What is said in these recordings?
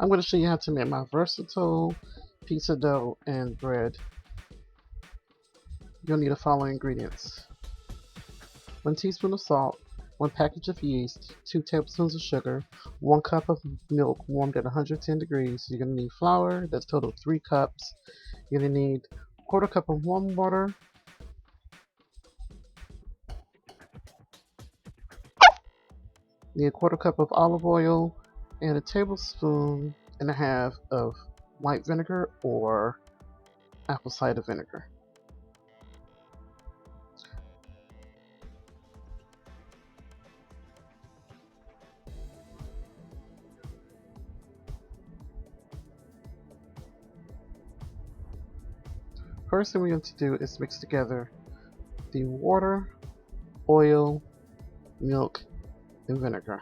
I'm going to show you how to make my versatile pizza dough and bread. You'll need the following ingredients: 1 teaspoon of salt, 1 package of yeast, 2 tablespoons of sugar, 1 cup of milk warmed at 110 degrees. You're going to need flour, that's total of 3 cups. You're going to need a quarter cup of warm water, need a quarter cup of olive oil, and a tablespoon and a half of white vinegar or apple cider vinegar. First thing we're going to do is mix together the water, oil, milk, and vinegar.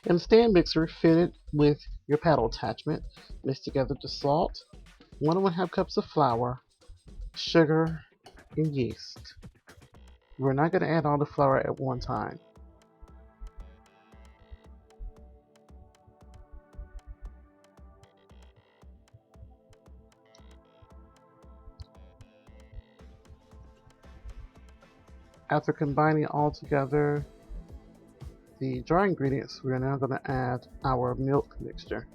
In a stand mixer fitted with your paddle attachment, mix together the salt, 1½ cups of flour, sugar, and yeast. We're not going to add all the flour at one time. After combining all together the dry ingredients, we're now going to add our milk mixture.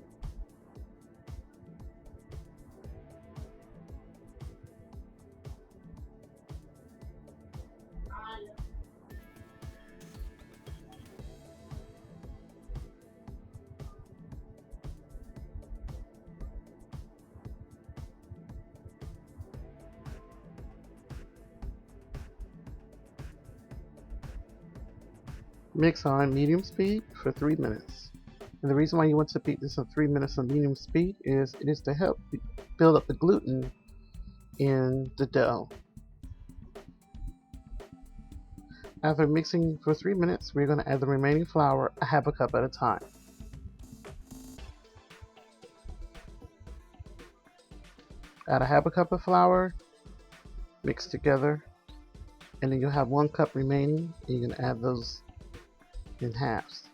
Mix on medium speed for 3 minutes. And the reason why you want to beat this on 3 minutes on medium speed is it is to help build up the gluten in the dough. After mixing for 3 minutes, we're going to add the remaining flour a half a cup at a time. Add a half a cup of flour, mix together, and then you'll have 1 cup remaining, and you're going to add those in halves.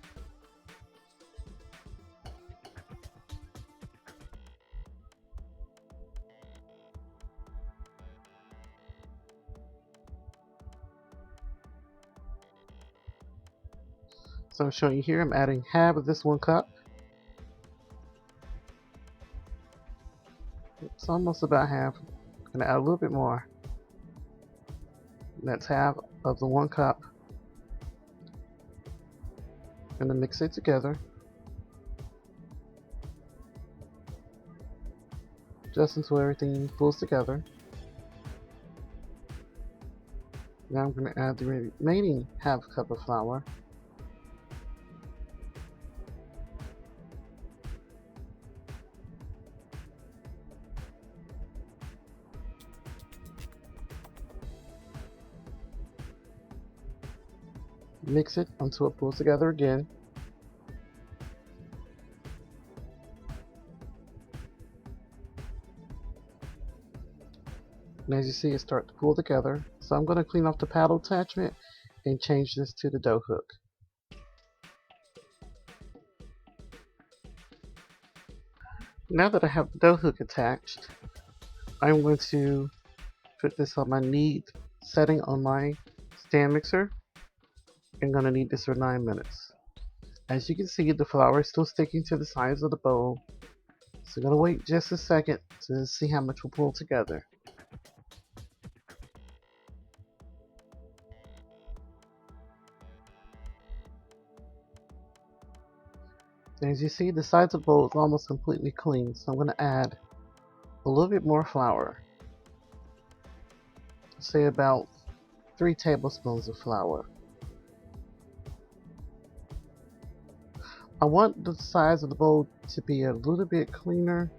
So I'm showing you here, I'm adding half of this 1 cup. It's almost about half. I'm going to add a little bit more. That's half of the 1 cup. I'm going to mix it together, just until everything pulls together. Now I'm going to add the remaining half cup of flour. Mix it until it pulls together again. And as you see, it starts to pull together. So I'm going to clean off the paddle attachment and change this to the dough hook. Now that I have the dough hook attached, I'm going to put this on my knead setting on my stand mixer. I'm going to knead this for 9 minutes. As you can see, the flour is still sticking to the sides of the bowl. So I'm going to wait just a second to see how much will pull together. As you see, the sides of the bowl is almost completely clean, so I'm going to add a little bit more flour. Say about 3 tablespoons of flour. I want the sides of the bowl to be a little bit cleaner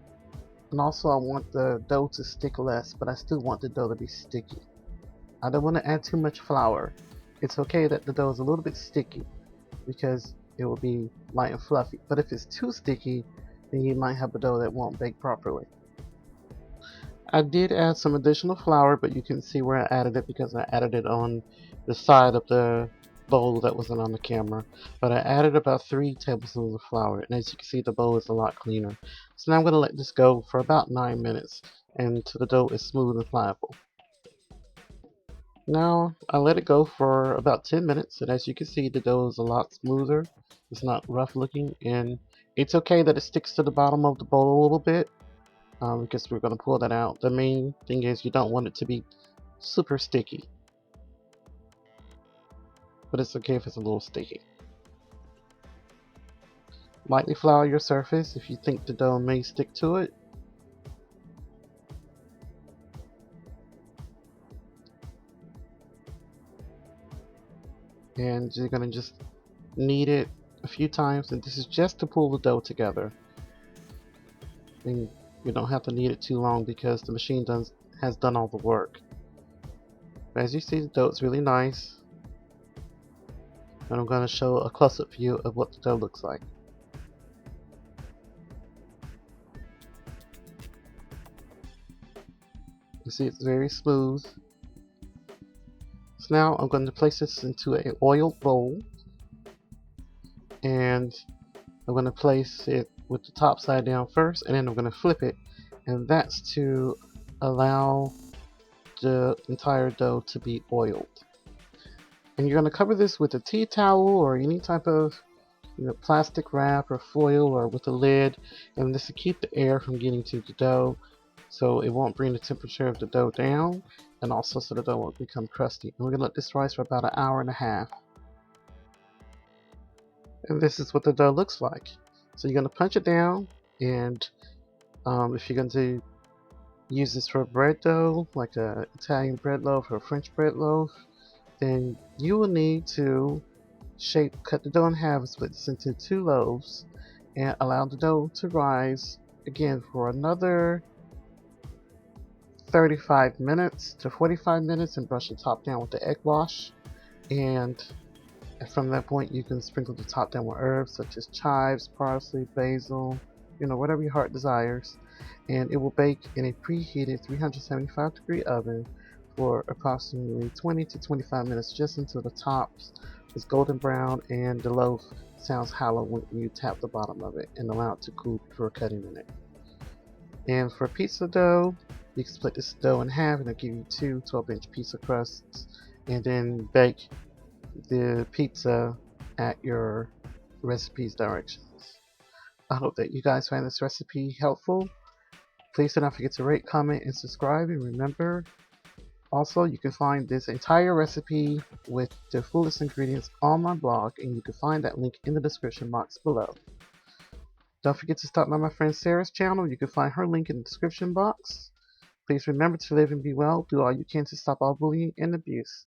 And also I want the dough to stick less, but I still want the dough to be sticky. I don't want to add too much flour. It's okay that the dough is a little bit sticky because it will be light and fluffy. But if it's too sticky, then you might have a dough that won't bake properly. I did add some additional flour, but you can see where I added it because I added it on the side of the bowl that wasn't on the camera. But I added about 3 tablespoons of flour, and as you can see, the bowl is a lot cleaner. So now I'm going to let this go for about 9 minutes until the dough is smooth and pliable. Now I let it go for about 10 minutes, and as you can see, the dough is a lot smoother. It's not rough looking, and it's okay that it sticks to the bottom of the bowl a little bit. Because we're going to pull that out. The main thing is you don't want it to be super sticky, but it's okay if it's a little sticky. Lightly flour your surface if you think the dough may stick to it. And you're going to just knead it a few times, and this is just to pull the dough together. And you don't have to knead it too long because the machine has done all the work. But as you see, the dough is really nice. And I'm going to show a close-up view of what the dough looks like. You see it's very smooth. So now I'm going to place this into an oiled bowl, and I'm going to place it with the top side down first, and then I'm going to flip it, and that's to allow the entire dough to be oiled. And you're going to cover this with a tea towel or any type of plastic wrap or foil or with a lid, and this to keep the air from getting to the dough, so it won't bring the temperature of the dough down, and also so the dough won't become crusty. And we're going to let this rise for about an hour and a half. And this is what the dough looks like. So you're going to punch it down, and if you're going to use this for bread dough, like a Italian bread loaf or a French bread loaf, then you will need to cut the dough in half and split this into 2 loaves, and allow the dough to rise again for another 35 minutes to 45 minutes, and brush the top down with the egg wash. And from that point, you can sprinkle the top down with herbs such as chives, parsley, basil, whatever your heart desires. And it will bake in a preheated 375-degree oven for approximately 20 to 25 minutes, just until the top is golden brown and the loaf sounds hollow when you tap the bottom of it, and allow it to cool before cutting in it. And for pizza dough, you can split this dough in half, and it'll give you 2 12-inch pizza crusts, and then bake the pizza at your recipe's directions. I hope that you guys find this recipe helpful. Please do not forget to rate, comment, and subscribe. And remember, also you can find this entire recipe with the fullest ingredients on my blog, and you can find that link in the description box below. Don't forget to stop by my friend Sarah's channel. You can find her link in the description box. Please remember to live and be well. Do all you can to stop all bullying and abuse.